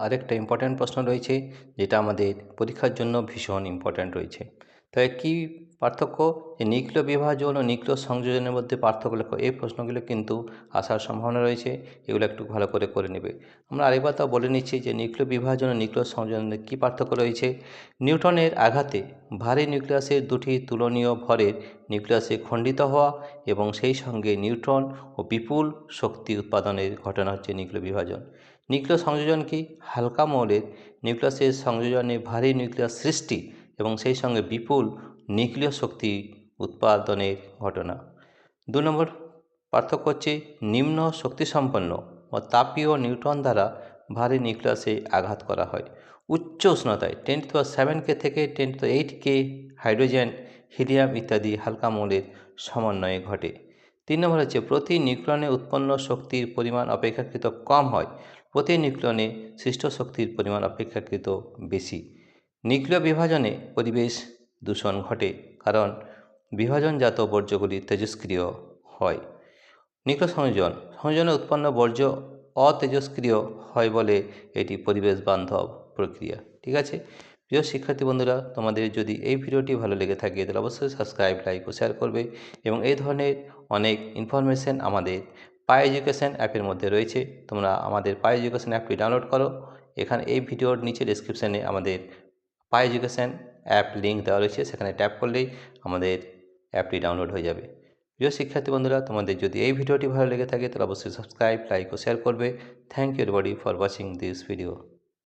আরেকটা ইম্পর্ট্যান্ট প্রশ্ন রয়েছে, যেটা আমাদের পরীক্ষার জন্য ভীষণ ইম্পর্ট্যান্ট রয়েছে। তাই কী পার্থক্য, যে নিউক্লিয় বিভাজন ও নিউক্লিয় সংযোজনের মধ্যে পার্থক্য লেখো। এই প্রশ্নগুলো কিন্তু আসার সম্ভাবনা রয়েছে, এগুলো একটু ভালো করে নেবে। আমরা আরেকবার তাও বলে নিচ্ছি যে নিউক্লিয় বিভাজন ও নিউক্লিয় সংযোজনের কী পার্থক্য রয়েছে। নিউটনের আঘাতে ভারী নিউক্লিয়াসের দুটি তুলনীয় ভরের নিউক্লিয়াসে খণ্ডিত হওয়া এবং সেই সঙ্গে নিউট্রন ও বিপুল শক্তি উৎপাদনের ঘটনা হচ্ছে নিউক্লিয় বিভাজন। নিউক্লিয় সংযোজন কি? হালকা মৌলের নিউক্লিয়াসের সংযোজনে ভারী নিউক্লিয়াস সৃষ্টি এবং সেই সঙ্গে বিপুল নিউক্লিয় শক্তি উৎপাদনের ঘটনা। 2 নম্বর পার্থক্য হচ্ছে নিম্ন শক্তিসম্পন্ন ও তাপীয় নিউট্রন দ্বারা ভারী নিউক্লিয়াসে আঘাত করা হয়। উচ্চ উষ্ণতায় 10⁷ কে থেকে 10⁸ কে হাইড্রোজেন, হিলিয়াম ইত্যাদি হালকা মৌলের সমন্বয়ে ঘটে। 3 নম্বর হচ্ছে প্রতি নিউক্লিয়নে উৎপন্ন শক্তির পরিমাণ অপেক্ষাকৃত কম হয়, প্রতি নিউক্লিয়নে সৃষ্ট শক্তির পরিমাণ অপেক্ষাকৃত বেশি। নিউক্লিয় বিভাজনে পরিবেশ দূষণ ঘটে, কারণ বিভাজনজাত বর্জ্যগুলি তেজস্ক্রিয় হয়। নিউক্লিয় সংযোজনে উৎপন্ন বর্জ্য অতেজস্ক্রিয় হয় বলে এটি পরিবেশ বান্ধব প্রক্রিয়া। ঠিক আছে প্রিয় শিক্ষার্থী বন্ধুরা, তোমাদের যদি এই ভিডিওটি ভালো লেগে থাকে তাহলে অবশ্যই সাবস্ক্রাইব, লাইক ও শেয়ার করবে। এবং এই ধরনের অনেক ইনফরমেশন আমাদের পাই এডুকেশন অ্যাপের মধ্যে রয়েছে। তোমরা আমাদের পাই এডুকেশন অ্যাপটি ডাউনলোড করো। এখানে এই ভিডিওর নিচে ডেসক্রিপশানে আমাদের পাই এডুকেশন অ্যাপ লিঙ্ক দেওয়া রয়েছে, সেখানে ট্যাপ করলেই আমাদের অ্যাপটি ডাউনলোড হয়ে যাবে। প্রিয় শিক্ষার্থী বন্ধুরা, তোমাদের যদি এই ভিডিওটি ভালো লেগে থাকে তাহলে অবশ্যই সাবস্ক্রাইব, লাইক ও শেয়ার করবে। Thank you everybody for watching this video.